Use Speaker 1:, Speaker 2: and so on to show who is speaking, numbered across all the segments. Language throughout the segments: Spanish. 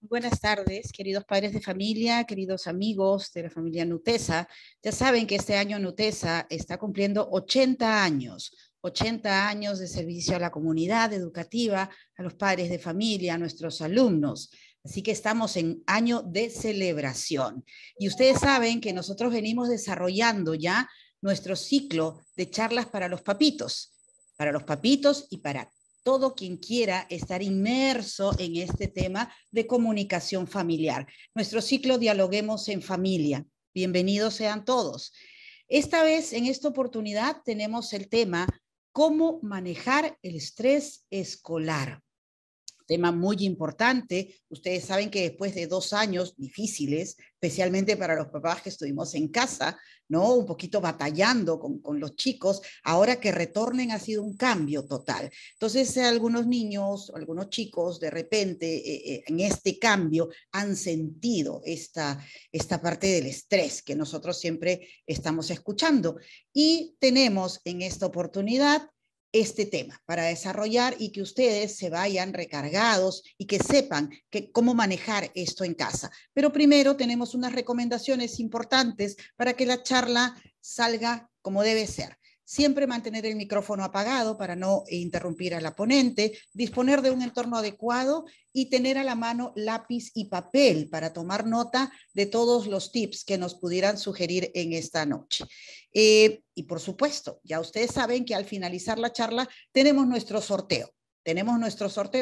Speaker 1: Buenas tardes, queridos padres de familia, queridos amigos de la familia Nutesa. Ya saben que este año Nutesa está cumpliendo 80 años de servicio a la comunidad educativa, a los padres de familia, a nuestros alumnos. Así que estamos en año de celebración. Y ustedes saben que nosotros venimos desarrollando ya nuestro ciclo de charlas para los papitos y para todo quien quiera estar inmerso en este tema de comunicación familiar. Nuestro ciclo Dialoguemos en Familia. Bienvenidos sean todos. Esta vez, en esta oportunidad, tenemos el tema cómo manejar el estrés escolar. Tema muy importante. Ustedes saben que después de 2 años difíciles, especialmente para los papás que estuvimos en casa, ¿no? Un poquito batallando con los chicos, ahora que retornen ha sido un cambio total. Entonces, algunos niños, algunos chicos, de repente, en este cambio, han sentido esta parte del estrés que nosotros siempre estamos escuchando. Y tenemos en esta oportunidad este tema para desarrollar y que ustedes se vayan recargados y que sepan cómo manejar esto en casa. Pero primero tenemos unas recomendaciones importantes para que la charla salga como debe ser. Siempre mantener el micrófono apagado para no interrumpir a la ponente, disponer de un entorno adecuado y tener a la mano lápiz y papel para tomar nota de todos los tips que nos pudieran sugerir en esta noche. Y por supuesto, ya ustedes saben que al finalizar la charla tenemos nuestro sorteo.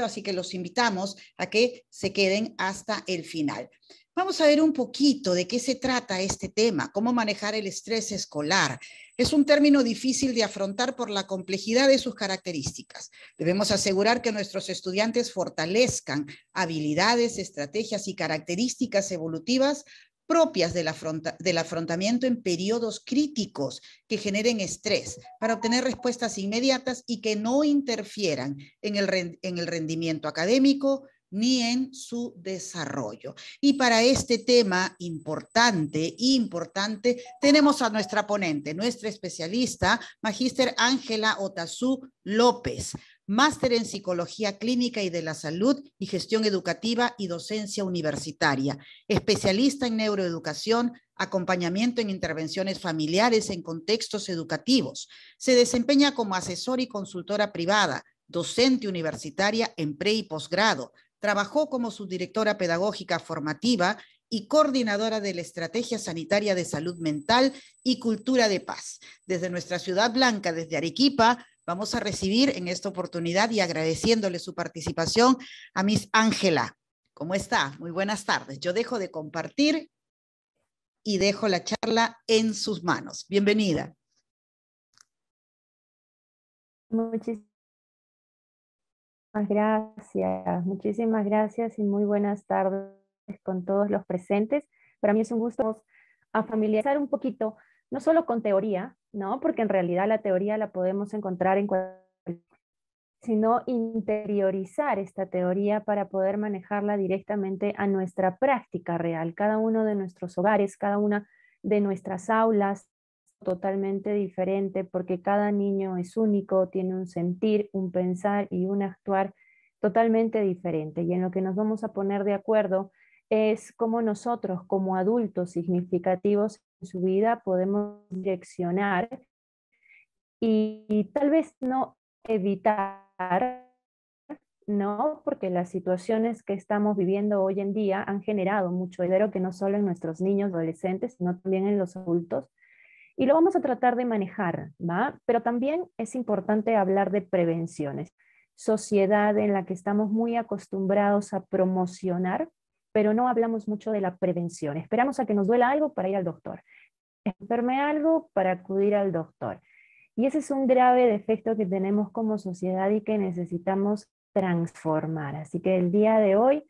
Speaker 1: Así que los invitamos a que se queden hasta el final. Vamos a ver un poquito de qué se trata este tema, cómo manejar el estrés escolar. Es un término difícil de afrontar por la complejidad de sus características. Debemos asegurar que nuestros estudiantes fortalezcan habilidades, estrategias y características evolutivas propias del afrontamiento en periodos críticos que generen estrés para obtener respuestas inmediatas y que no interfieran en el rendimiento académico ni en su desarrollo. Y para este tema importante, tenemos a nuestra ponente, nuestra especialista, Magíster Ángela Otazú López, máster en Psicología Clínica y de la Salud y Gestión Educativa y Docencia Universitaria, especialista en neuroeducación, acompañamiento en intervenciones familiares en contextos educativos. Se desempeña como asesora y consultora privada, docente universitaria en pre y posgrado. Trabajó como subdirectora pedagógica formativa y coordinadora de la Estrategia Sanitaria de Salud Mental y Cultura de Paz. Desde nuestra Ciudad Blanca, desde Arequipa, vamos a recibir en esta oportunidad y agradeciéndole su participación a Miss Ángela. ¿Cómo está? Muy buenas tardes. Yo dejo de compartir y dejo la charla en sus manos. Bienvenida.
Speaker 2: Muchísimas gracias y muy buenas tardes con todos los presentes. Para mí es un gusto a familiarizar un poquito, no solo con teoría, ¿no? Porque en realidad la teoría la podemos encontrar en cualquier, sino interiorizar esta teoría para poder manejarla directamente a nuestra práctica real. Cada uno de nuestros hogares, cada una de nuestras aulas, totalmente diferente porque cada niño es único, tiene un sentir, un pensar y un actuar totalmente diferente. Y en lo que nos vamos a poner de acuerdo es cómo nosotros como adultos significativos en su vida podemos direccionar y tal vez no evitar, ¿no? Porque las situaciones que estamos viviendo hoy en día han generado mucho dinero que no solo en nuestros niños, adolescentes, sino también en los adultos. Y lo vamos a tratar de manejar, ¿va? Pero también es importante hablar de prevenciones. Sociedad en la que estamos muy acostumbrados a promocionar, pero no hablamos mucho de la prevención. Esperamos a que nos duela algo para ir al doctor. Enferme algo para acudir al doctor. Y ese es un grave defecto que tenemos como sociedad y que necesitamos transformar. Así que el día de hoy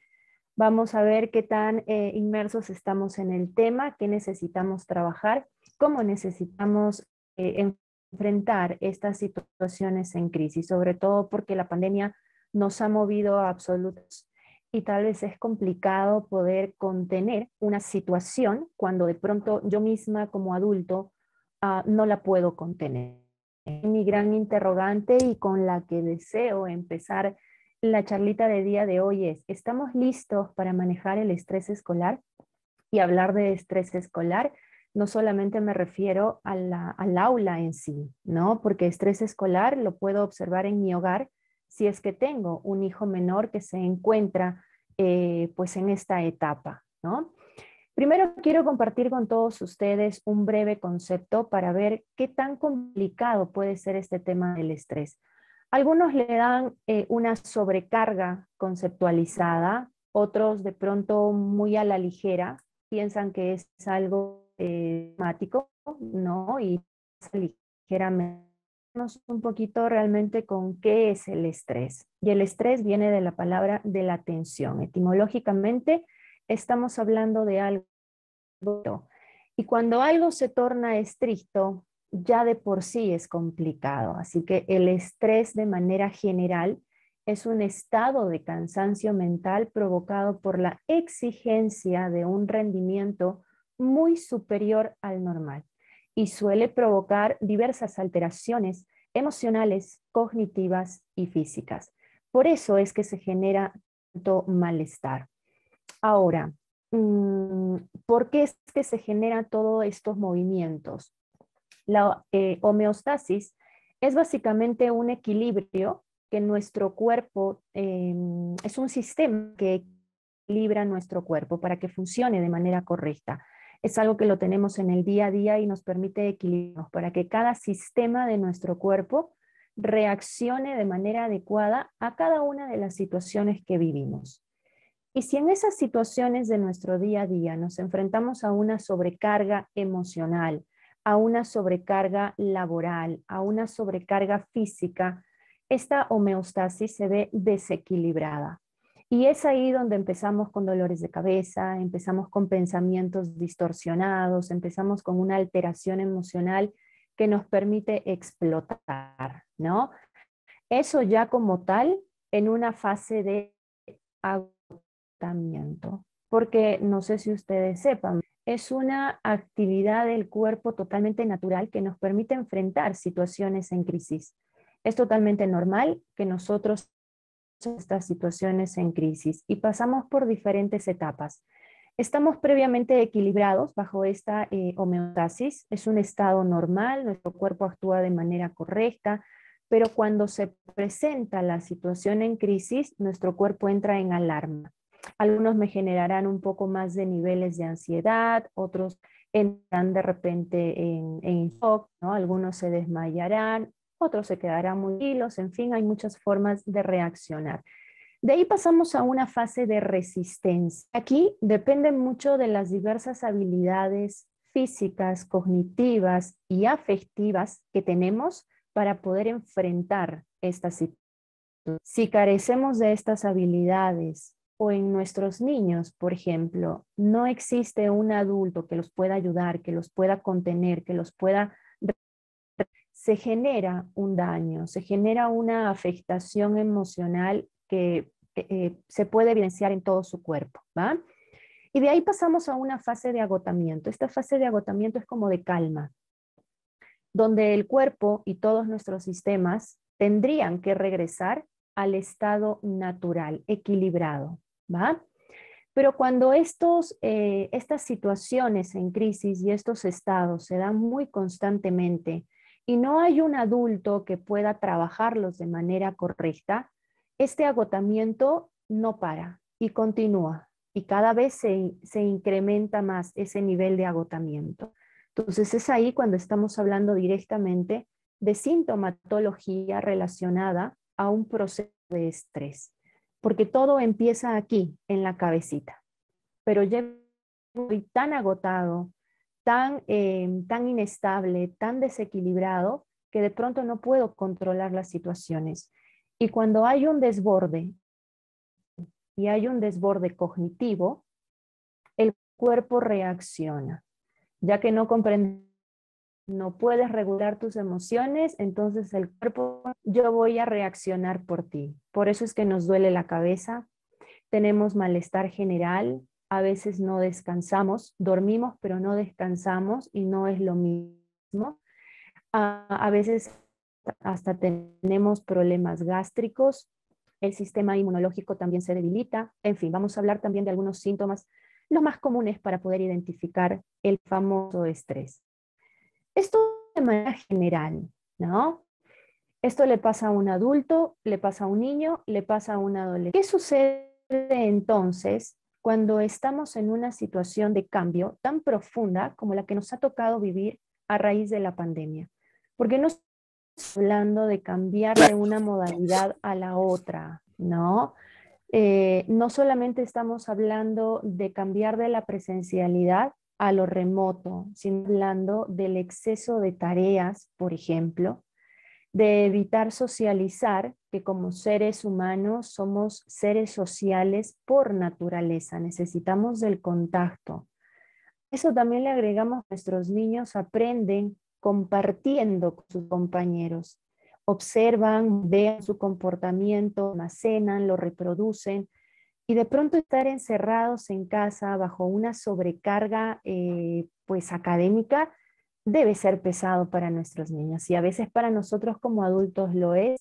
Speaker 2: vamos a ver qué tan inmersos estamos en el tema, qué necesitamos trabajar, cómo necesitamos enfrentar estas situaciones en crisis, sobre todo porque la pandemia nos ha movido a absolutos y tal vez es complicado poder contener una situación cuando de pronto yo misma como adulto no la puedo contener. Mi gran interrogante y con la que deseo empezar la charlita de día de hoy es, ¿estamos listos para manejar el estrés escolar? Y hablar de estrés escolar, no solamente me refiero al aula en sí, ¿no? Porque estrés escolar lo puedo observar en mi hogar si es que tengo un hijo menor que se encuentra pues en esta etapa, ¿no? Primero quiero compartir con todos ustedes un breve concepto para ver qué tan complicado puede ser este tema del estrés. Algunos le dan una sobrecarga conceptualizada, otros de pronto muy a la ligera, piensan que es algo temático, ¿no? Y ligeramente un poquito realmente con qué es el estrés. Y el estrés viene de la palabra de la tensión. Etimológicamente estamos hablando de algo. Y cuando algo se torna estricto, ya de por sí es complicado. Así que el estrés de manera general es un estado de cansancio mental provocado por la exigencia de un rendimiento muy superior al normal y suele provocar diversas alteraciones emocionales, cognitivas y físicas. Por eso es que se genera tanto malestar. Ahora, ¿por qué es que se generan todos estos movimientos? La homeostasis es básicamente un equilibrio que nuestro cuerpo, es un sistema que equilibra nuestro cuerpo para que funcione de manera correcta. Es algo que lo tenemos en el día a día y nos permite equilibrarnos para que cada sistema de nuestro cuerpo reaccione de manera adecuada a cada una de las situaciones que vivimos. Y si en esas situaciones de nuestro día a día nos enfrentamos a una sobrecarga emocional, a una sobrecarga laboral, a una sobrecarga física, esta homeostasis se ve desequilibrada. Y es ahí donde empezamos con dolores de cabeza, empezamos con pensamientos distorsionados, empezamos con una alteración emocional que nos permite explotar, ¿no? Eso ya como tal en una fase de agotamiento, porque no sé si ustedes sepan, es una actividad del cuerpo totalmente natural que nos permite enfrentar situaciones en crisis. Es totalmente normal que nosotros estas situaciones en crisis y pasamos por diferentes etapas. Estamos previamente equilibrados bajo esta homeostasis, es un estado normal, nuestro cuerpo actúa de manera correcta, pero cuando se presenta la situación en crisis, nuestro cuerpo entra en alarma. Algunos me generarán un poco más de niveles de ansiedad, otros entran de repente en shock, ¿no? Algunos se desmayarán, otros se quedarán muy tranquilos, en fin, hay muchas formas de reaccionar. De ahí pasamos a una fase de resistencia. Aquí depende mucho de las diversas habilidades físicas, cognitivas y afectivas que tenemos para poder enfrentar esta situación. Si carecemos de estas habilidades o en nuestros niños, por ejemplo, no existe un adulto que los pueda ayudar, que los pueda contener, que los pueda... Se genera un daño, se genera una afectación emocional que se puede evidenciar en todo su cuerpo, ¿va? Y de ahí pasamos a una fase de agotamiento. Esta fase de agotamiento es como de calma, donde el cuerpo y todos nuestros sistemas tendrían que regresar al estado natural, equilibrado, ¿va? Pero cuando estas situaciones en crisis y estos estados se dan muy constantemente y no hay un adulto que pueda trabajarlos de manera correcta, este agotamiento no para y continúa y cada vez se incrementa más ese nivel de agotamiento. Entonces es ahí cuando estamos hablando directamente de sintomatología relacionada a un proceso de estrés, porque todo empieza aquí, en la cabecita, pero ya estoy tan agotado, tan inestable, tan desequilibrado, que de pronto no puedo controlar las situaciones. Y cuando hay un desborde, y hay un desborde cognitivo, el cuerpo reacciona, ya que no comprende, no puedes regular tus emociones, entonces el cuerpo, yo voy a reaccionar por ti. Por eso es que nos duele la cabeza, tenemos malestar general, a veces no descansamos, dormimos pero no descansamos y no es lo mismo. A veces hasta tenemos problemas gástricos, el sistema inmunológico también se debilita. En fin, vamos a hablar también de algunos síntomas, los más comunes para poder identificar el famoso estrés. Esto de manera general, ¿no? Esto le pasa a un adulto, le pasa a un niño, le pasa a un adolescente. ¿Qué sucede entonces cuando estamos en una situación de cambio tan profunda como la que nos ha tocado vivir a raíz de la pandemia? Porque no estamos hablando de cambiar de una modalidad a la otra, ¿no? No solamente estamos hablando de cambiar de la presencialidad a lo remoto, sino hablando del exceso de tareas, por ejemplo, de evitar socializar, que como seres humanos somos seres sociales por naturaleza, necesitamos del contacto. Eso también le agregamos, nuestros niños aprenden compartiendo con sus compañeros, observan, ven su comportamiento, almacenan, lo reproducen, y de pronto estar encerrados en casa bajo una sobrecarga pues académica debe ser pesado para nuestros niños, y a veces para nosotros como adultos lo es.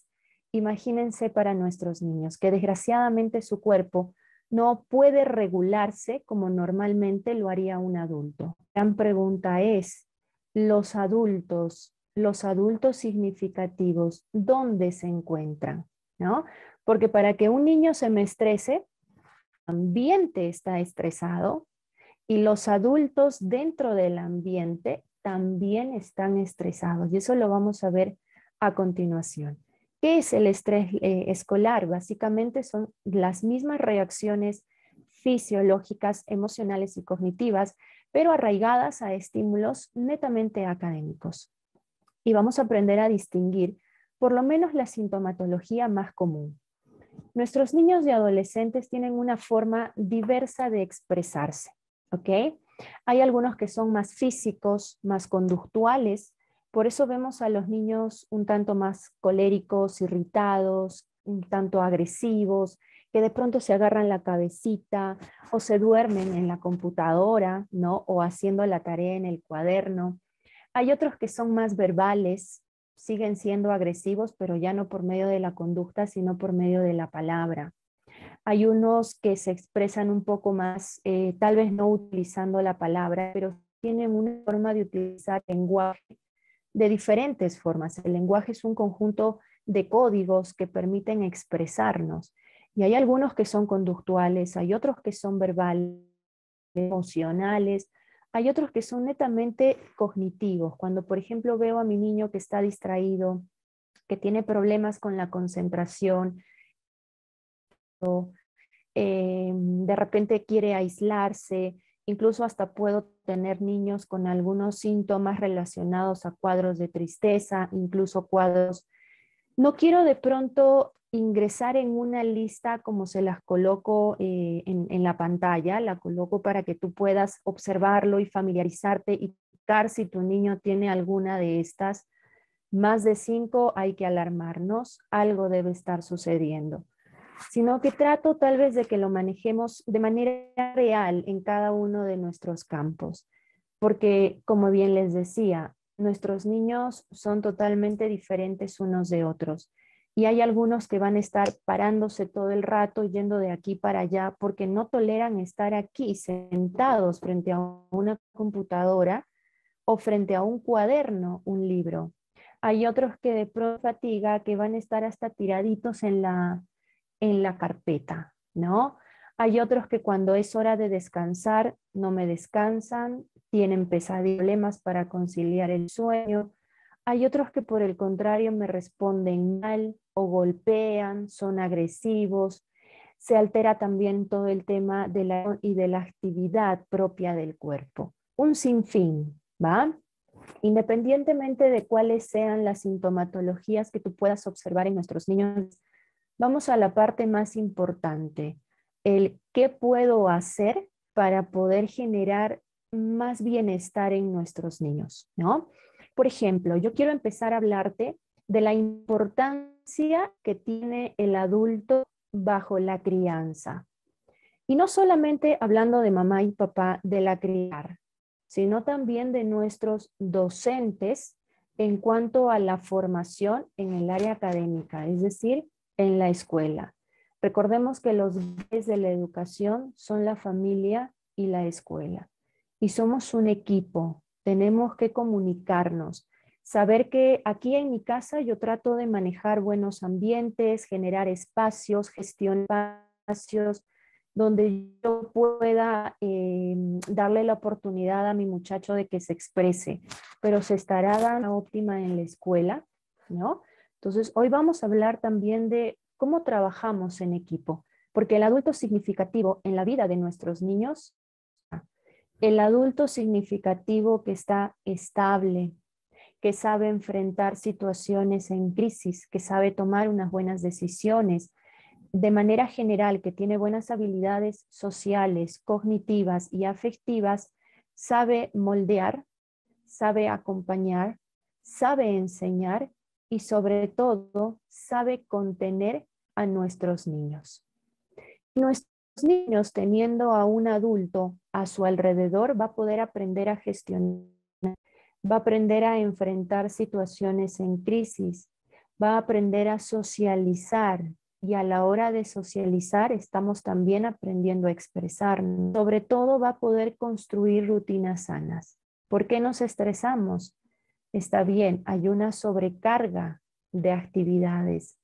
Speaker 2: Imagínense para nuestros niños, que desgraciadamente su cuerpo no puede regularse como normalmente lo haría un adulto. La gran pregunta es, los adultos significativos, ¿dónde se encuentran? ¿No? Porque para que un niño se me estrese, el ambiente está estresado y los adultos dentro del ambiente también están estresados. Y eso lo vamos a ver a continuación. ¿Qué es el estrés escolar? Básicamente son las mismas reacciones fisiológicas, emocionales y cognitivas, pero arraigadas a estímulos netamente académicos. Y vamos a aprender a distinguir por lo menos la sintomatología más común. Nuestros niños y adolescentes tienen una forma diversa de expresarse, ¿ok? Hay algunos que son más físicos, más conductuales, por eso vemos a los niños un tanto más coléricos, irritados, un tanto agresivos, que de pronto se agarran la cabecita o se duermen en la computadora, ¿no? O haciendo la tarea en el cuaderno. Hay otros que son más verbales, siguen siendo agresivos, pero ya no por medio de la conducta, sino por medio de la palabra. Hay unos que se expresan un poco más, tal vez no utilizando la palabra, pero tienen una forma de utilizar el lenguaje de diferentes formas. El lenguaje es un conjunto de códigos que permiten expresarnos. Y hay algunos que son conductuales, hay otros que son verbales, emocionales, hay otros que son netamente cognitivos. Cuando, por ejemplo, veo a mi niño que está distraído, que tiene problemas con la concentración, de repente quiere aislarse, incluso hasta puedo tener niños con algunos síntomas relacionados a cuadros de tristeza, incluso cuadros. No quiero de pronto ingresar en una lista como se las coloco en la pantalla, la coloco para que tú puedas observarlo y familiarizarte y buscar si tu niño tiene alguna de estas. Más de 5 hay que alarmarnos, algo debe estar sucediendo. Sino que trato tal vez de que lo manejemos de manera real en cada uno de nuestros campos, porque como bien les decía, nuestros niños son totalmente diferentes unos de otros y hay algunos que van a estar parándose todo el rato, yendo de aquí para allá, porque no toleran estar aquí sentados frente a una computadora o frente a un cuaderno, un libro. Hay otros que de pronto fatiga, que van a estar hasta tiraditos en la carpeta, ¿no? Hay otros que cuando es hora de descansar no me descansan, tienen pesadillas, problemas para conciliar el sueño. Hay otros que por el contrario me responden mal o golpean, son agresivos. Se altera también todo el tema de la actividad propia del cuerpo. Un sinfín, ¿va? Independientemente de cuáles sean las sintomatologías que tú puedas observar en nuestros niños, vamos a la parte más importante, el qué puedo hacer para poder generar más bienestar en nuestros niños, ¿no? Por ejemplo, yo quiero empezar a hablarte de la importancia que tiene el adulto bajo la crianza. Y no solamente hablando de mamá y papá de la crianza, sino también de nuestros docentes en cuanto a la formación en el área académica, es decir, en la escuela. Recordemos que los guías de la educación son la familia y la escuela. Y somos un equipo, tenemos que comunicarnos, saber que aquí en mi casa yo trato de manejar buenos ambientes, generar espacios, gestionar espacios, donde yo pueda darle la oportunidad a mi muchacho de que se exprese, pero se estará dando óptima en la escuela, ¿no? Entonces, hoy vamos a hablar también de cómo trabajamos en equipo, porque el adulto significativo en la vida de nuestros niños, el adulto significativo que está estable, que sabe enfrentar situaciones en crisis, que sabe tomar unas buenas decisiones, de manera general, que tiene buenas habilidades sociales, cognitivas y afectivas, sabe moldear, sabe acompañar, sabe enseñar y sobre todo sabe contener a nuestros niños. Nuestros niños, teniendo a un adulto a su alrededor, va a poder aprender a gestionar, va a aprender a enfrentar situaciones en crisis, va a aprender a socializar, y a la hora de socializar estamos también aprendiendo a expresarnos. Sobre todo va a poder construir rutinas sanas. ¿Por qué nos estresamos? Está bien, hay una sobrecarga de actividades,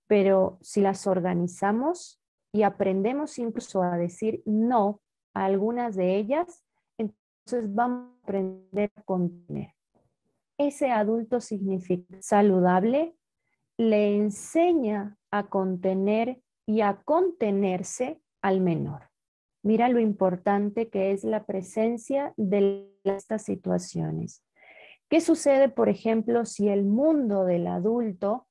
Speaker 2: pero si las organizamos y aprendemos incluso a decir no a algunas de ellas, entonces vamos a aprender a contener. Ese adulto significa saludable, le enseña a contener y a contenerse al menor. Mira lo importante que es la presencia de estas situaciones. ¿Qué sucede, por ejemplo, si el mundo del adulto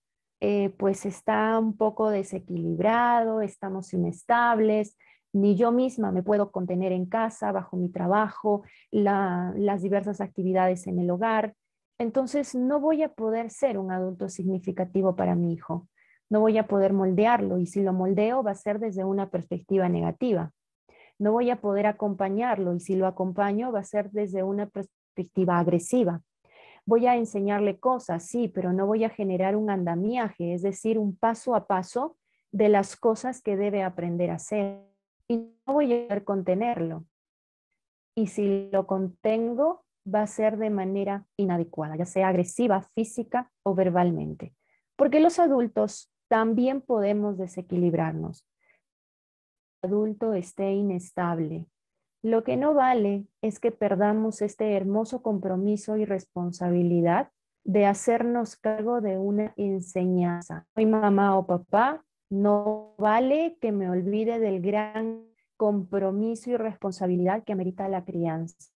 Speaker 2: pues está un poco desequilibrado, estamos inestables, ni yo misma me puedo contener en casa, bajo mi trabajo, las diversas actividades en el hogar? Entonces no voy a poder ser un adulto significativo para mi hijo, no voy a poder moldearlo y si lo moldeo va a ser desde una perspectiva negativa. No voy a poder acompañarlo y si lo acompaño va a ser desde una perspectiva agresiva. Voy a enseñarle cosas, sí, pero no voy a generar un andamiaje, es decir, un paso a paso de las cosas que debe aprender a hacer. Y no voy a poder contenerlo. Y si lo contengo, va a ser de manera inadecuada, ya sea agresiva, física o verbalmente. Porque los adultos también podemos desequilibrarnos. El adulto esté inestable. Lo que no vale es que perdamos este hermoso compromiso y responsabilidad de hacernos cargo de una enseñanza. Soy mamá o papá, no vale que me olvide del gran compromiso y responsabilidad que amerita la crianza.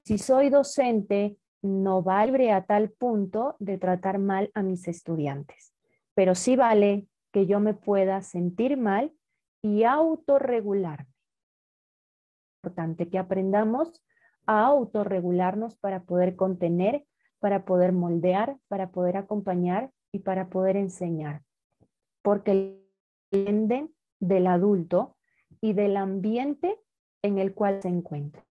Speaker 2: Si soy docente, no vale a tal punto de tratar mal a mis estudiantes, pero sí vale que yo me pueda sentir mal y autorregular. Importante que aprendamos a autorregularnos para poder contener, para poder moldear, para poder acompañar y para poder enseñar. Porque dependen del adulto y del ambiente en el cual se encuentra.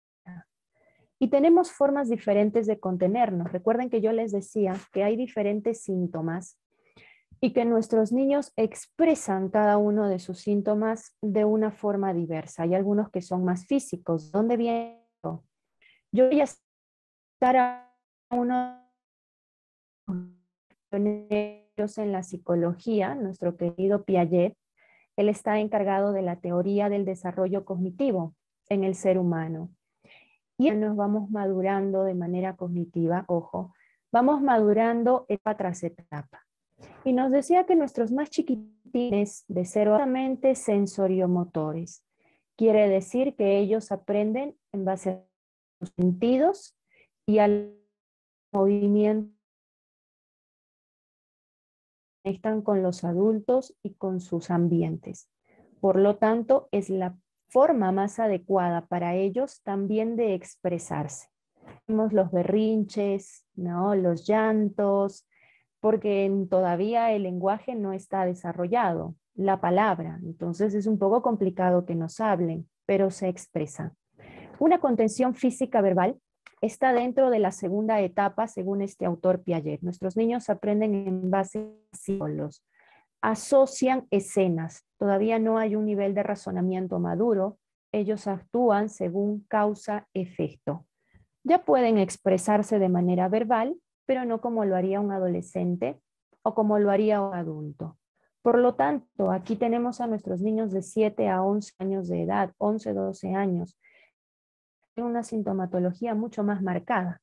Speaker 2: Y tenemos formas diferentes de contenernos. Recuerden que yo les decía que hay diferentes síntomas y que nuestros niños expresan cada uno de sus síntomas de una forma diversa. Hay algunos que son más físicos. ¿Dónde viene esto? Yo voy a estar a uno en la psicología, nuestro querido Piaget. Él está encargado de la teoría del desarrollo cognitivo en el ser humano. Y nos vamos madurando de manera cognitiva, ojo, vamos madurando etapa tras etapa. Y nos decía que nuestros más chiquitines de 0 a solamente sensoriomotores. Quiere decir que ellos aprenden en base a sus sentidos y al movimiento. Están con los adultos y con sus ambientes. Por lo tanto, es la forma más adecuada para ellos también de expresarse. Tenemos los berrinches, ¿no? Los llantos, porque todavía el lenguaje no está desarrollado. la palabra. Entonces es un poco complicado que nos hablen, pero se expresan. Una contención física verbal está dentro de la segunda etapa, según este autor Piaget. Nuestros niños aprenden en base a símbolos, asocian escenas. Todavía no hay un nivel de razonamiento maduro. Ellos actúan según causa-efecto. Ya pueden expresarse de manera verbal, pero no como lo haría un adolescente o como lo haría un adulto. Por lo tanto, aquí tenemos a nuestros niños de 7 a 11 años de edad, 11, 12 años, una sintomatología mucho más marcada.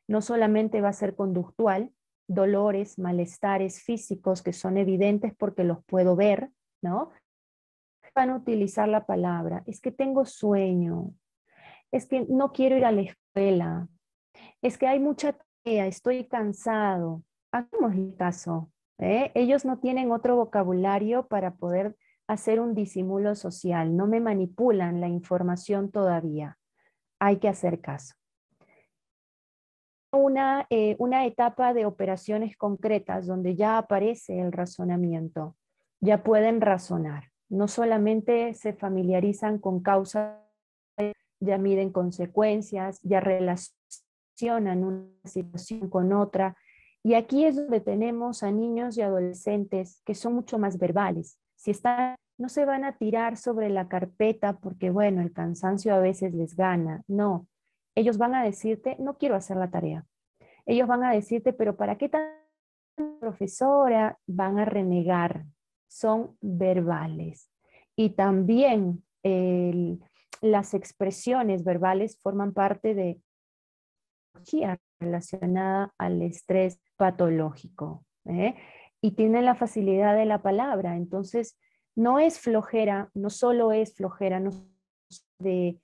Speaker 2: No solamente va a ser conductual, dolores, malestares físicos que son evidentes porque los puedo ver, ¿no? Van a utilizar la palabra, es que tengo sueño, es que no quiero ir a la escuela, es que hay mucha tarea, estoy cansado. Hagámosle caso, ¿eh? Ellos no tienen otro vocabulario para poder hacer un disimulo social, no me manipulan la información todavía. Hay que hacer caso. Una etapa de operaciones concretas donde ya aparece el razonamiento, ya pueden razonar, no solamente se familiarizan con causas, ya miden consecuencias, ya relacionan una situación con otra, y aquí es donde tenemos a niños y adolescentes que son mucho más verbales. Si están, no se van a tirar sobre la carpeta porque, bueno, el cansancio a veces les gana, no. Ellos van a decirte, no quiero hacer la tarea. Ellos van a decirte, pero ¿para qué tan profesora? Van a renegar. Son verbales. Y también las expresiones verbales forman parte de la relacionada al estrés patológico. ¿Eh? Y tienen la facilidad de la palabra. Entonces, no es flojera, no solo es flojera, no de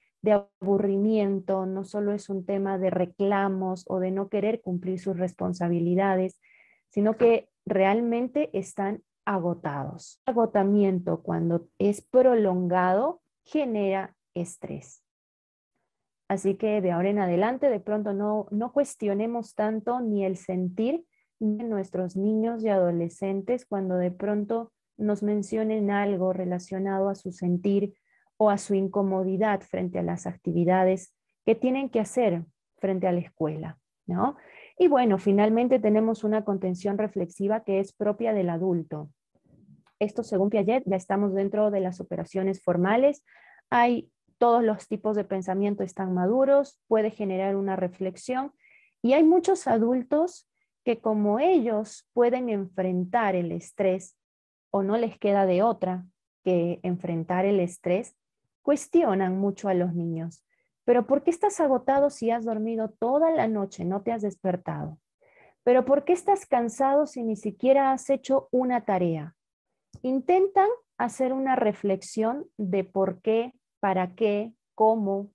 Speaker 2: aburrimiento, no solo es un tema de reclamos o de no querer cumplir sus responsabilidades, sino que realmente están agotados. El agotamiento, cuando es prolongado, genera estrés. Así que de ahora en adelante, de pronto no cuestionemos tanto ni el sentir de nuestros niños y adolescentes cuando de pronto nos mencionen algo relacionado a su sentir o a su incomodidad frente a las actividades que tienen que hacer frente a la escuela, ¿no? Y bueno, finalmente tenemos una contención reflexiva que es propia del adulto. Esto, según Piaget, ya estamos dentro de las operaciones formales. Hay todos los tipos de pensamiento están maduros, puede generar una reflexión y hay muchos adultos que como ellos pueden enfrentar el estrés o no les queda de otra que enfrentar el estrés, cuestionan mucho a los niños. ¿Pero por qué estás agotado si has dormido toda la noche, no te has despertado? ¿Pero por qué estás cansado si ni siquiera has hecho una tarea? Intentan hacer una reflexión de por qué, para qué, cómo,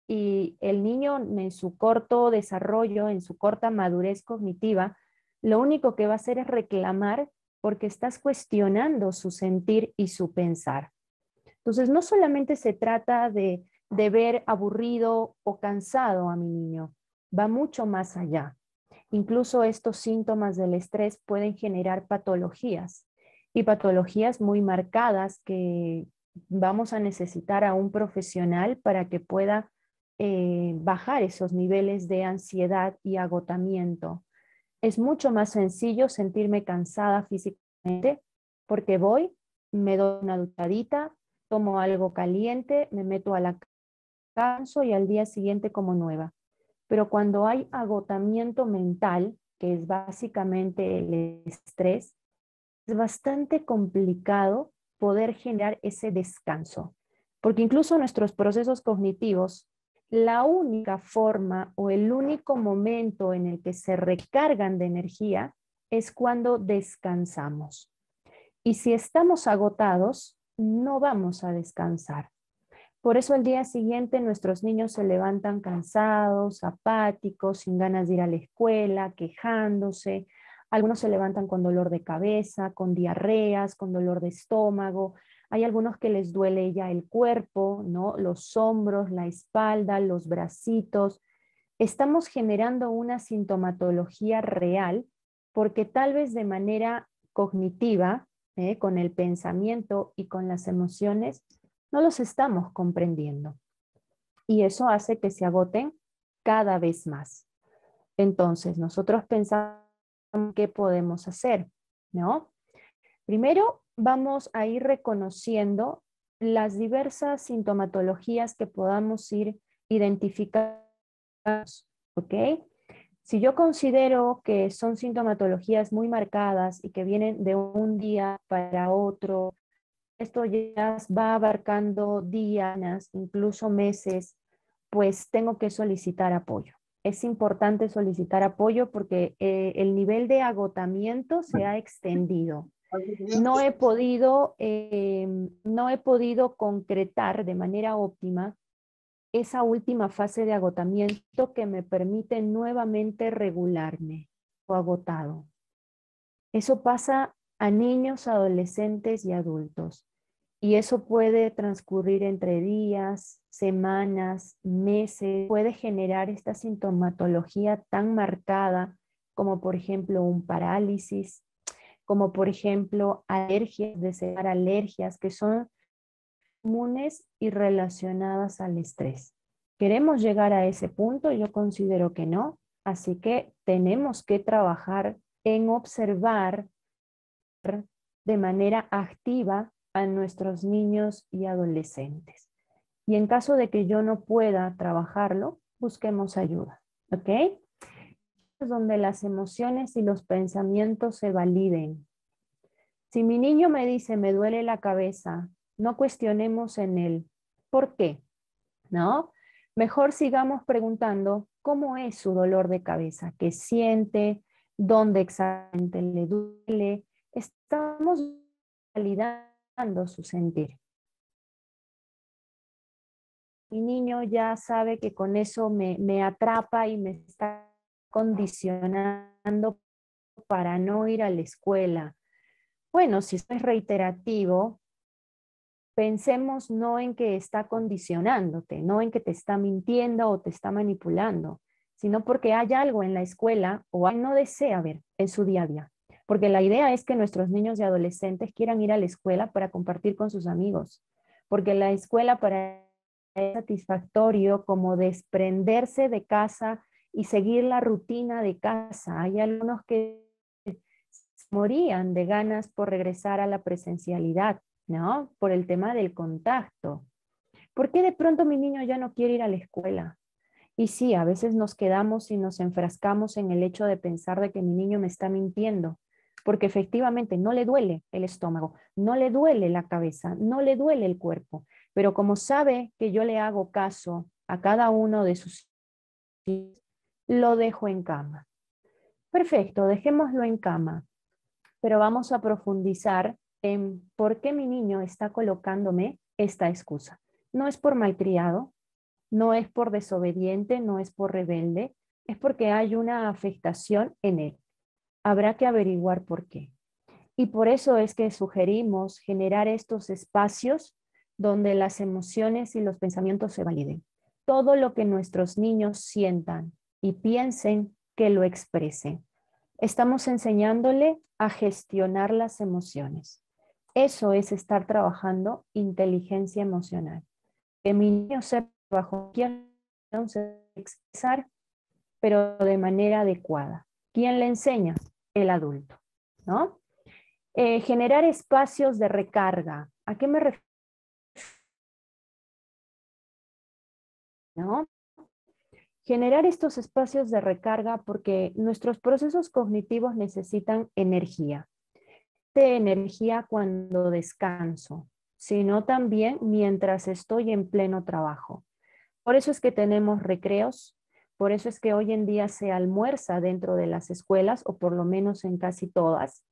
Speaker 2: y el niño en su corto desarrollo, en su corta madurez cognitiva, lo único que va a hacer es reclamar porque estás cuestionando su sentir y su pensar. Entonces, no solamente se trata de ver aburrido o cansado a mi niño, va mucho más allá. Incluso estos síntomas del estrés pueden generar patologías y patologías muy marcadas que vamos a necesitar a un profesional para que pueda bajar esos niveles de ansiedad y agotamiento. Es mucho más sencillo sentirme cansada físicamente porque voy, me doy una duchadita, tomo algo caliente, me meto a la canso y al día siguiente como nueva. Pero cuando hay agotamiento mental, que es básicamente el estrés, es bastante complicado poder generar ese descanso, porque incluso nuestros procesos cognitivos, la única forma o el único momento en el que se recargan de energía es cuando descansamos. Y si estamos agotados, no vamos a descansar. Por eso al día siguiente nuestros niños se levantan cansados, apáticos, sin ganas de ir a la escuela, quejándose. Algunos se levantan con dolor de cabeza, con diarreas, con dolor de estómago. Hay algunos que les duele ya el cuerpo, ¿no? Los hombros, la espalda, los bracitos. Estamos generando una sintomatología real porque tal vez de manera cognitiva con el pensamiento y con las emociones, no los estamos comprendiendo. Y eso hace que se agoten cada vez más. Entonces, nosotros pensamos qué podemos hacer, ¿no? Primero, vamos a ir reconociendo las diversas sintomatologías que podamos ir identificando, ¿ok? Si yo considero que son sintomatologías muy marcadas y que vienen de un día para otro, esto ya va abarcando días, incluso meses, pues tengo que solicitar apoyo. Es importante solicitar apoyo porque el nivel de agotamiento se ha extendido. No he podido concretar de manera óptima esa última fase de agotamiento que me permite nuevamente regularme o agotado. Eso pasa a niños, adolescentes y adultos. Y eso puede transcurrir entre días, semanas, meses. Puede generar esta sintomatología tan marcada como por ejemplo un parálisis, como por ejemplo alergias, desear alergias que son comunes y relacionadas al estrés. ¿Queremos llegar a ese punto? Yo considero que no. Así que tenemos que trabajar en observar de manera activa a nuestros niños y adolescentes. Y en caso de que yo no pueda trabajarlo, busquemos ayuda. ¿Ok? Es donde las emociones y los pensamientos se validen. Si mi niño me dice, me duele la cabeza, no cuestionemos en él. ¿Por qué? ¿No? Mejor sigamos preguntando cómo es su dolor de cabeza, qué siente, dónde exactamente le duele. Estamos validando su sentir. Mi niño ya sabe que con eso me atrapa y me está condicionando para no ir a la escuela. Bueno, si es reiterativo, pensemos no en que está condicionándote, no en que te está mintiendo o te está manipulando, sino porque hay algo en la escuela o no desea ver en su día a día. Porque la idea es que nuestros niños y adolescentes quieran ir a la escuela para compartir con sus amigos, porque la escuela para es satisfactorio como desprenderse de casa y seguir la rutina de casa. Hay algunos que morían de ganas por regresar a la presencialidad, ¿no? Por el tema del contacto. ¿Por qué de pronto mi niño ya no quiere ir a la escuela? Y sí, a veces nos quedamos y nos enfrascamos en el hecho de pensar de que mi niño me está mintiendo, porque efectivamente no le duele el estómago, no le duele la cabeza, no le duele el cuerpo, pero como sabe que yo le hago caso a cada uno de sus hijos, lo dejo en cama. Perfecto, dejémoslo en cama, pero vamos a profundizar en por qué mi niño está colocándome esta excusa. No es por malcriado, no es por desobediente, no es por rebelde, es porque hay una afectación en él. Habrá que averiguar por qué. Y por eso es que sugerimos generar estos espacios donde las emociones y los pensamientos se validen. Todo lo que nuestros niños sientan y piensen, que lo expresen. Estamos enseñándole a gestionar las emociones. Eso es estar trabajando inteligencia emocional. Que mi niño sepa bajo quién expresar, pero de manera adecuada. ¿Quién le enseña? El adulto, ¿no? Generar espacios de recarga. ¿A qué me refiero? ¿No? Generar estos espacios de recarga porque nuestros procesos cognitivos necesitan energía. De energía cuando descanso, sino también mientras estoy en pleno trabajo. Por eso es que tenemos recreos, por eso es que hoy en día se almuerza dentro de las escuelas, o por lo menos en casi todas.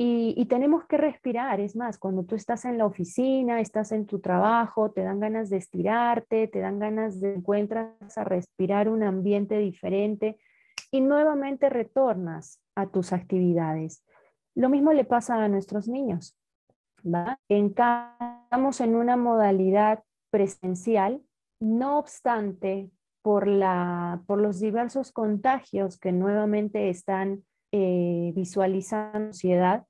Speaker 2: Y tenemos que respirar, es más, cuando tú estás en la oficina, estás en tu trabajo, te dan ganas de estirarte, te dan ganas de encuentras a respirar un ambiente diferente y nuevamente retornas a tus actividades. Lo mismo le pasa a nuestros niños, ¿va? Estamos en una modalidad presencial, no obstante, por los diversos contagios que nuevamente están visualizando en la sociedad,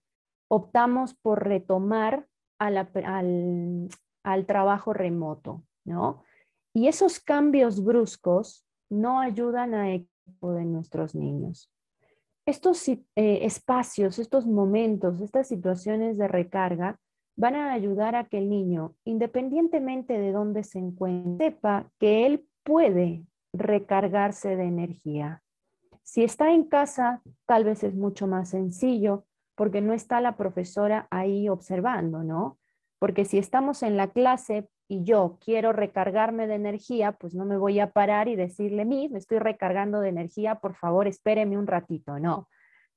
Speaker 2: optamos por retomar al trabajo remoto, ¿no? Y esos cambios bruscos no ayudan a equipo de nuestros niños. Estos espacios, estos momentos, estas situaciones de recarga van a ayudar a que el niño, independientemente de dónde se encuentre, sepa que él puede recargarse de energía. Si está en casa, tal vez es mucho más sencillo porque no está la profesora ahí observando, ¿no? Porque si estamos en la clase y yo quiero recargarme de energía, pues no me voy a parar y decirle, me estoy recargando de energía, por favor, espéreme un ratito. No,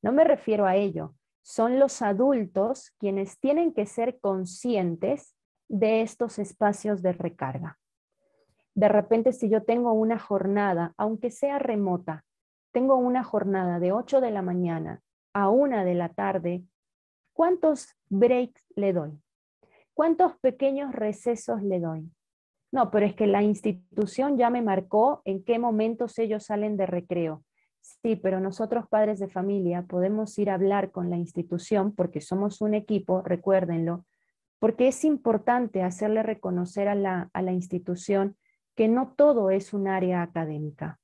Speaker 2: no me refiero a ello. Son los adultos quienes tienen que ser conscientes de estos espacios de recarga. De repente, si yo tengo una jornada, aunque sea remota, tengo una jornada de 8 de la mañana a 1 de la tarde, ¿cuántos breaks le doy? ¿Cuántos pequeños recesos le doy? No, pero es que la institución ya me marcó en qué momentos ellos salen de recreo. Sí, pero nosotros padres de familia podemos ir a hablar con la institución porque somos un equipo, recuérdenlo, porque es importante hacerle reconocer a la institución que no todo es un área académica.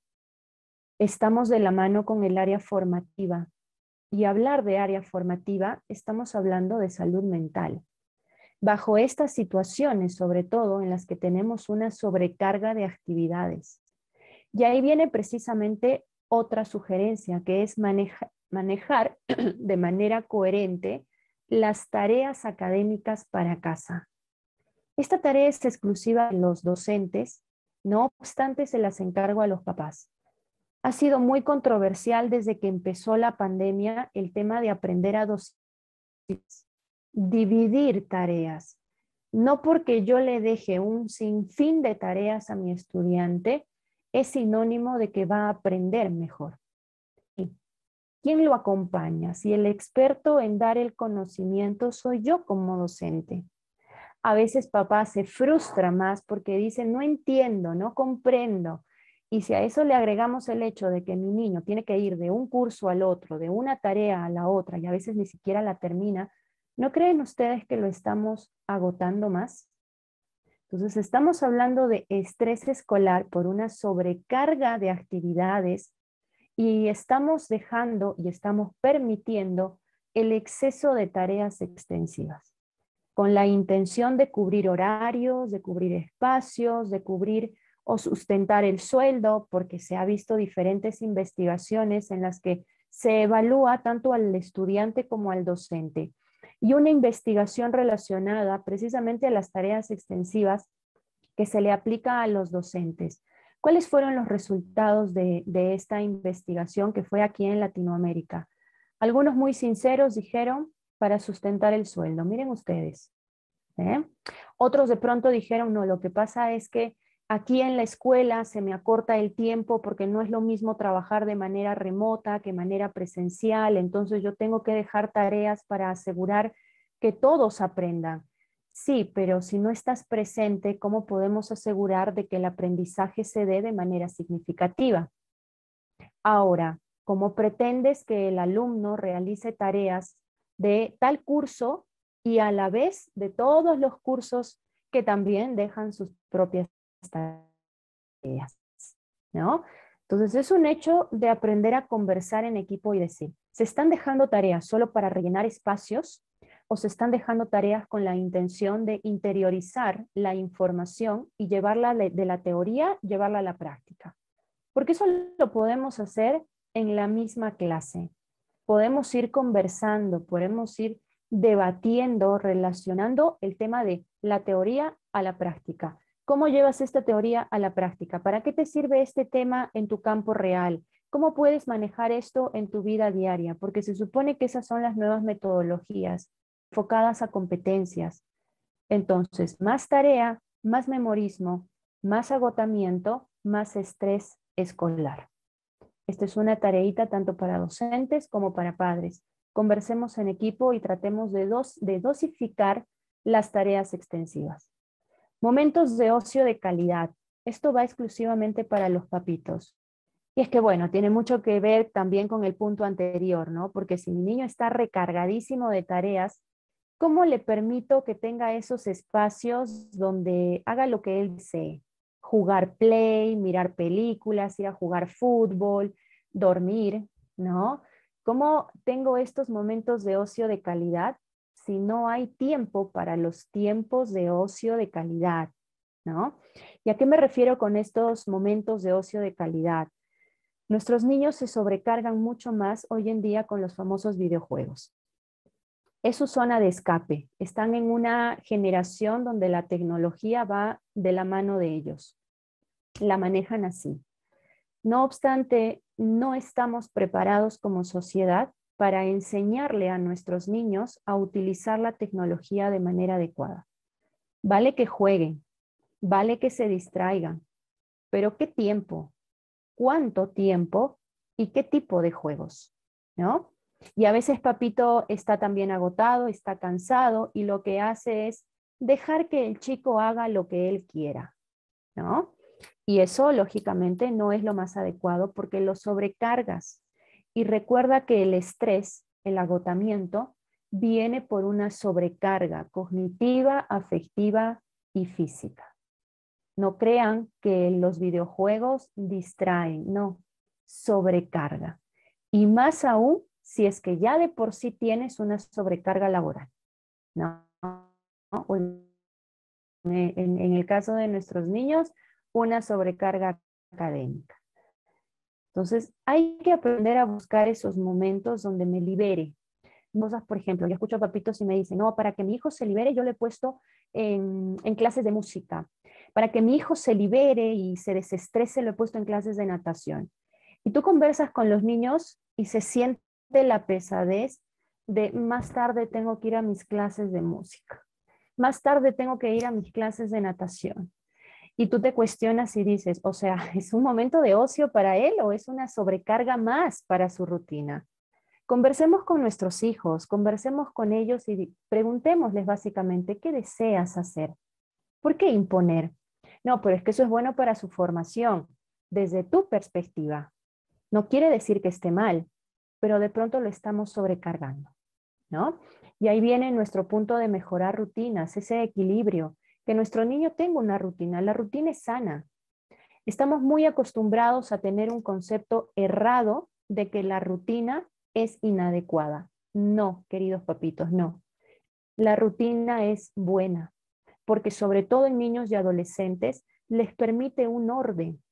Speaker 2: Estamos de la mano con el área formativa y hablar de área formativa estamos hablando de salud mental. Bajo estas situaciones, sobre todo en las que tenemos una sobrecarga de actividades. Y ahí viene precisamente otra sugerencia, que es manejar de manera coherente las tareas académicas para casa. Esta tarea es exclusiva de los docentes, no obstante se las encargo a los papás. Ha sido muy controversial desde que empezó la pandemia el tema de aprender a dividir tareas. No porque yo le deje un sinfín de tareas a mi estudiante, es sinónimo de que va a aprender mejor. ¿Quién lo acompaña? Si el experto en dar el conocimiento soy yo como docente. A veces papá se frustra más porque dice, no entiendo, no comprendo. Y si a eso le agregamos el hecho de que mi niño tiene que ir de un curso al otro, de una tarea a la otra, y a veces ni siquiera la termina, ¿no creen ustedes que lo estamos agotando más? Entonces, estamos hablando de estrés escolar por una sobrecarga de actividades y estamos dejando y estamos permitiendo el exceso de tareas extensivas, con la intención de cubrir horarios, de cubrir espacios, de cubrir o sustentar el sueldo, porque se ha visto diferentes investigaciones en las que se evalúa tanto al estudiante como al docente. Y una investigación relacionada precisamente a las tareas extensivas que se le aplica a los docentes. ¿Cuáles fueron los resultados de esta investigación que fue aquí en Latinoamérica? Algunos muy sinceros dijeron para sustentar el sueldo. Miren ustedes. Otros de pronto dijeron, no, lo que pasa es que aquí en la escuela se me acorta el tiempo porque no es lo mismo trabajar de manera remota que manera presencial, entonces yo tengo que dejar tareas para asegurar que todos aprendan. Sí, pero si no estás presente, ¿cómo podemos asegurar de que el aprendizaje se dé de manera significativa? Ahora, ¿cómo pretendes que el alumno realice tareas de tal curso y a la vez de todos los cursos que también dejan sus propias tareas, ¿no? Entonces es un hecho de aprender a conversar en equipo y decir, ¿se están dejando tareas solo para rellenar espacios o se están dejando tareas con la intención de interiorizar la información y llevarla de la teoría, llevarla a la práctica? Porque eso lo podemos hacer en la misma clase. Podemos ir conversando, podemos ir debatiendo, relacionando el tema de la teoría a la práctica. ¿Cómo llevas esta teoría a la práctica? ¿Para qué te sirve este tema en tu campo real? ¿Cómo puedes manejar esto en tu vida diaria? Porque se supone que esas son las nuevas metodologías enfocadas a competencias. Entonces, más tarea, más memorismo, más agotamiento, más estrés escolar. Esta es una tareita tanto para docentes como para padres. Conversemos en equipo y tratemos de dosificar las tareas extensivas. Momentos de ocio de calidad. Esto va exclusivamente para los papitos. Y es que, bueno, tiene mucho que ver también con el punto anterior, ¿no? Porque si mi niño está recargadísimo de tareas, ¿cómo le permito que tenga esos espacios donde haga lo que él desee? Jugar play, mirar películas, ir a jugar fútbol, dormir, ¿no? ¿Cómo tengo estos momentos de ocio de calidad si no hay tiempo para los tiempos de ocio de calidad, ¿no? ¿Y a qué me refiero con estos momentos de ocio de calidad? Nuestros niños se sobrecargan mucho más hoy en día con los famosos videojuegos. Es su zona de escape. Están en una generación donde la tecnología va de la mano de ellos. La manejan así. No obstante, no estamos preparados como sociedad para enseñarle a nuestros niños a utilizar la tecnología de manera adecuada. Vale que jueguen, vale que se distraigan, pero ¿qué tiempo? ¿Cuánto tiempo? ¿Y qué tipo de juegos? ¿No? Y a veces papito está también agotado, está cansado y lo que hace es dejar que el chico haga lo que él quiera, ¿no? Y eso lógicamente no es lo más adecuado porque lo sobrecargas. Y recuerda que el estrés, el agotamiento, viene por una sobrecarga cognitiva, afectiva y física. No crean que los videojuegos distraen, no, sobrecarga. Y más aún si es que ya de por sí tienes una sobrecarga laboral, ¿no? O en el caso de nuestros niños, una sobrecarga académica. Entonces, hay que aprender a buscar esos momentos donde me libere. Cosas, por ejemplo, yo escucho a papitos y me dicen, no, para que mi hijo se libere, yo le he puesto en clases de música. Para que mi hijo se libere y se desestrese, lo he puesto en clases de natación. Y tú conversas con los niños y se siente la pesadez de más tarde tengo que ir a mis clases de música. Más tarde tengo que ir a mis clases de natación. Y tú te cuestionas y dices, o sea, ¿es un momento de ocio para él o es una sobrecarga más para su rutina? Conversemos con nuestros hijos, conversemos con ellos y preguntémosles básicamente, ¿qué deseas hacer? ¿Por qué imponer? No, pero es que eso es bueno para su formación, desde tu perspectiva. No quiere decir que esté mal, pero de pronto lo estamos sobrecargando, ¿no? Y ahí viene nuestro punto de mejorar rutinas, ese equilibrio, que nuestro niño tenga una rutina. La rutina es sana. Estamos muy acostumbrados a tener un concepto errado de que la rutina es inadecuada. No, queridos papitos, no. La rutina es buena, porque sobre todo en niños y adolescentes les permite un orden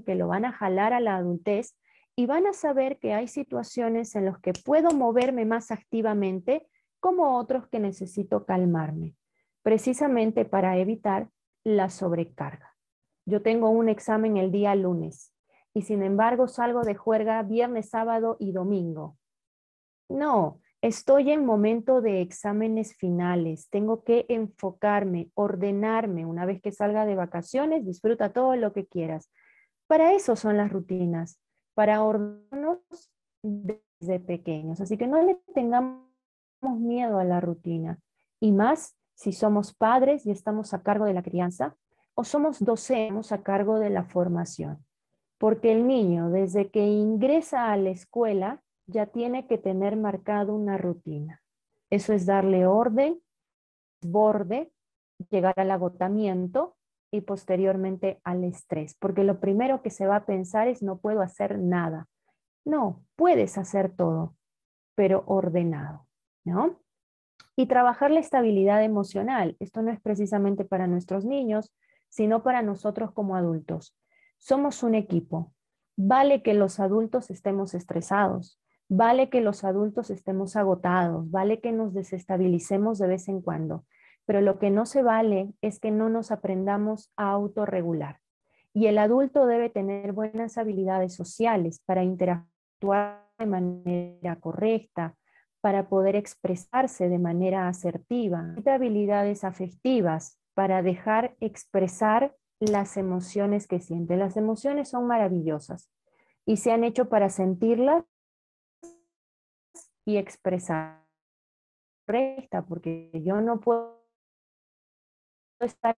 Speaker 2: que lo van a jalar a la adultez y van a saber que hay situaciones en las que puedo moverme más activamente como otros que necesito calmarme, precisamente para evitar la sobrecarga. Yo tengo un examen el día lunes y sin embargo salgo de juerga viernes, sábado y domingo. No, estoy en momento de exámenes finales. Tengo que enfocarme, ordenarme. Una vez que salga de vacaciones, disfruta todo lo que quieras. Para eso son las rutinas, para ordenarnos desde pequeños. Así que no le tengamos miedo a la rutina. Y más si somos padres y estamos a cargo de la crianza o somos docentes a cargo de la formación. Porque el niño, desde que ingresa a la escuela, ya tiene que tener marcado una rutina. Eso es darle orden, borde, llegar al agotamiento y posteriormente al estrés. Porque lo primero que se va a pensar es no puedo hacer nada. No, puedes hacer todo, pero ordenado, ¿no? Y trabajar la estabilidad emocional. Esto no es precisamente para nuestros niños, sino para nosotros como adultos. Somos un equipo. Vale que los adultos estemos estresados, vale que los adultos estemos agotados, vale que nos desestabilicemos de vez en cuando, pero lo que no se vale es que no nos aprendamos a autorregular. Y el adulto debe tener buenas habilidades sociales para interactuar de manera correcta, para poder expresarse de manera asertiva, habilidades afectivas para dejar expresar las emociones que siente. Las emociones son maravillosas y se han hecho para sentirlas y expresar correcta, porque yo no puedo estar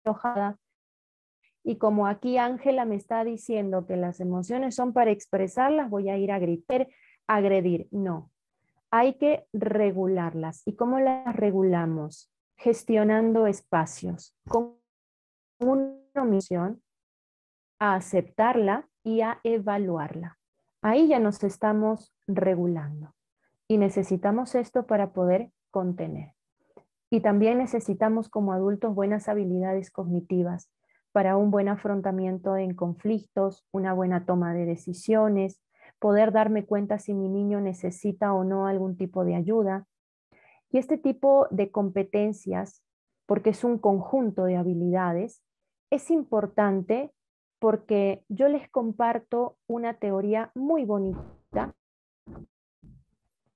Speaker 2: enojada Y como aquí Ángela me está diciendo que las emociones son para expresarlas, voy a ir a gritar, a agredir. No, hay que regularlas. ¿Y cómo las regulamos? Gestionando espacios, con una misión a aceptarla y a evaluarla. Ahí ya nos estamos regulando y necesitamos esto para poder contener. Y también necesitamos como adultos buenas habilidades cognitivas para un buen afrontamiento en conflictos, una buena toma de decisiones, poder darme cuenta si mi niño necesita o no algún tipo de ayuda. Y este tipo de competencias, porque es un conjunto de habilidades, es importante porque yo les comparto una teoría muy bonita.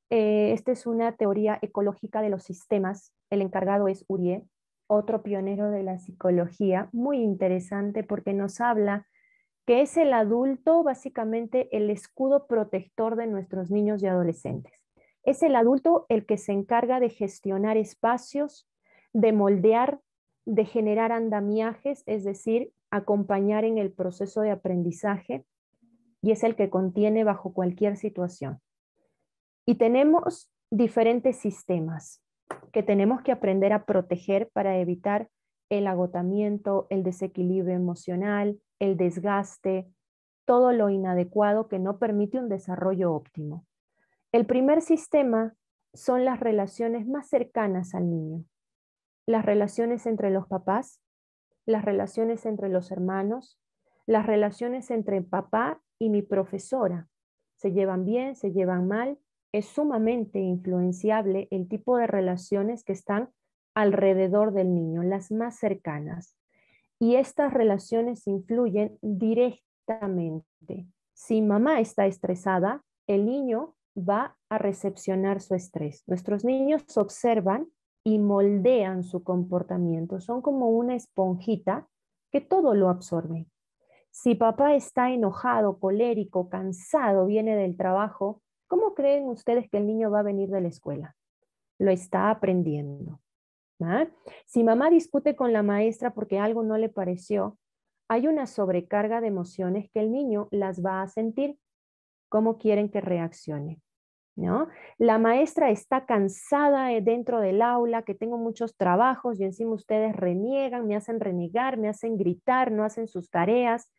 Speaker 2: Esta es una teoría ecológica de los sistemas. El encargado es Urié, otro pionero de la psicología, muy interesante porque nos habla que es el adulto básicamente el escudo protector de nuestros niños y adolescentes. Es el adulto el que se encarga de gestionar espacios, de moldear, de generar andamiajes, es decir, acompañar en el proceso de aprendizaje, y es el que contiene bajo cualquier situación. Y tenemos diferentes sistemas que tenemos que aprender a proteger para evitar el agotamiento, el desequilibrio emocional, el desgaste, todo lo inadecuado que no permite un desarrollo óptimo. El primer sistema son las relaciones más cercanas al niño, las relaciones entre los papás, las relaciones entre los hermanos, las relaciones entre papá y mi profesora. ¿Se llevan bien? ¿Se llevan mal? Es sumamente influenciable el tipo de relaciones que están alrededor del niño, las más cercanas. Y estas relaciones influyen directamente. Si mamá está estresada, el niño va a recepcionar su estrés. Nuestros niños observan y moldean su comportamiento. Son como una esponjita que todo lo absorbe. Si papá está enojado, colérico, cansado, viene del trabajo, ¿cómo creen ustedes que el niño va a venir de la escuela? Lo está aprendiendo. ¿Ah? Si mamá discute con la maestra porque algo no le pareció, hay una sobrecarga de emociones que el niño las va a sentir. ¿Cómo quieren que reaccione? ¿No? La maestra está cansada dentro del aula, que tengo muchos trabajos y encima ustedes reniegan, me hacen renegar, me hacen gritar, no hacen sus tareas.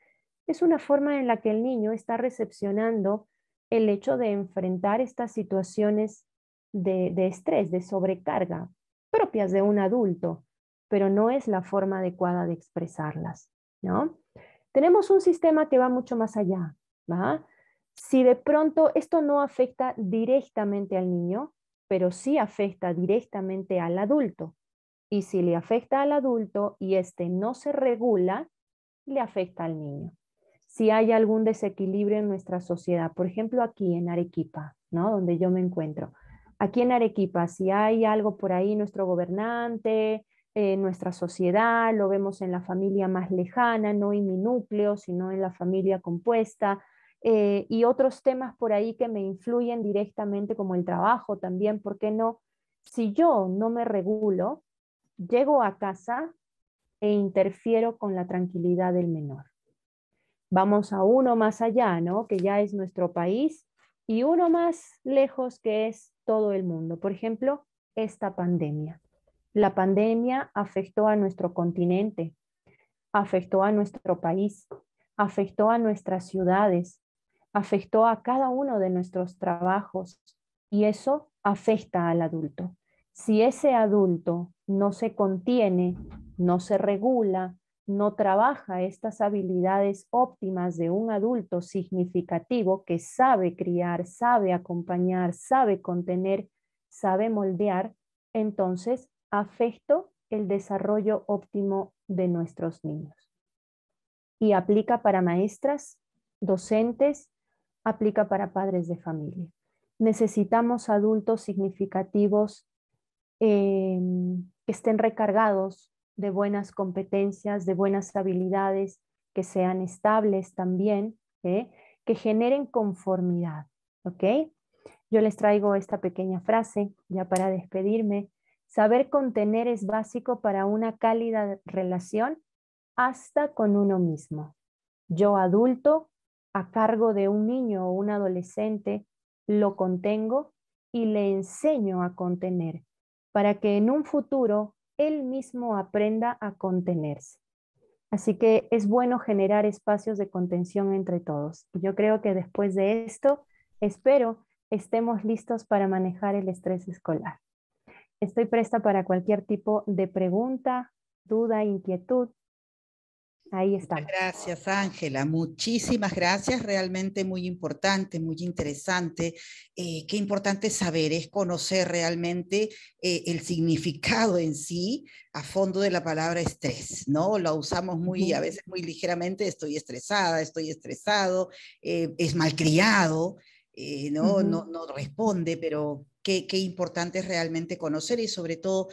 Speaker 2: Es una forma en la que el niño está recepcionando el hecho de enfrentar estas situaciones de estrés, de sobrecarga, propias de un adulto, pero no es la forma adecuada de expresarlas, ¿no? Tenemos un sistema que va mucho más allá, ¿va? Si de pronto esto no afecta directamente al niño, pero sí afecta directamente al adulto. Y si le afecta al adulto y este no se regula, le afecta al niño. Si hay algún desequilibrio en nuestra sociedad, por ejemplo aquí en Arequipa, ¿no? Donde yo me encuentro. Aquí en Arequipa, si hay algo por ahí, nuestro gobernante, nuestra sociedad, lo vemos en la familia más lejana, no en mi núcleo, sino en la familia compuesta, y otros temas por ahí que me influyen directamente, como el trabajo también, ¿por qué no? Si yo no me regulo, llego a casa e interfiero con la tranquilidad del menor. Vamos a uno más allá, ¿no? Que ya es nuestro país, y uno más lejos que es todo el mundo. Por ejemplo, esta pandemia. La pandemia afectó a nuestro continente, afectó a nuestro país, afectó a nuestras ciudades, afectó a cada uno de nuestros trabajos, y eso afecta al adulto. Si ese adulto no se contiene, no se regula, no trabaja estas habilidades óptimas de un adulto significativo que sabe criar, sabe acompañar, sabe contener, sabe moldear, entonces afecto el desarrollo óptimo de nuestros niños. Y aplica para maestras, docentes, aplica para padres de familia. Necesitamos adultos significativos que estén recargados de buenas competencias, de buenas habilidades, que sean estables también, que generen conformidad. ¿Ok? Yo les traigo esta pequeña frase ya para despedirme. Saber contener es básico para una cálida relación hasta con uno mismo. Yo adulto, a cargo de un niño o un adolescente, lo contengo y le enseño a contener para que en un futuro él mismo aprenda a contenerse. Así que es bueno generar espacios de contención entre todos. Y yo creo que después de esto, espero estemos listos para manejar el estrés escolar. Estoy presta para cualquier tipo de pregunta, duda, inquietud. Ahí
Speaker 1: Muchas
Speaker 2: estamos.
Speaker 1: gracias, Ángela. Muchísimas gracias. Realmente muy importante, muy interesante. Qué importante saber es conocer realmente el significado en sí a fondo de la palabra estrés, ¿no? Lo usamos muy, a veces muy ligeramente. Estoy estresada, estoy estresado, es malcriado, no responde, pero qué importante es realmente conocer y sobre todo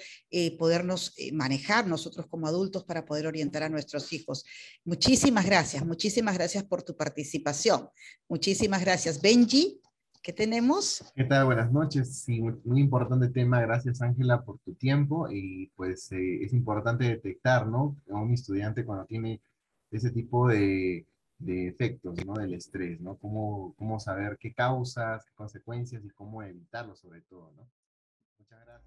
Speaker 1: podernos manejar nosotros como adultos para poder orientar a nuestros hijos. Muchísimas gracias por tu participación. Muchísimas gracias. Benji, ¿qué tenemos?
Speaker 3: ¿Qué tal? Buenas noches. Sí, muy importante tema. Gracias, Ángela, por tu tiempo. Y pues es importante detectar, ¿no? A un estudiante cuando tiene ese tipo de efectos, ¿no? Del estrés, ¿no? Cómo saber qué causas, qué consecuencias y cómo evitarlo sobre todo, ¿no? Muchas gracias.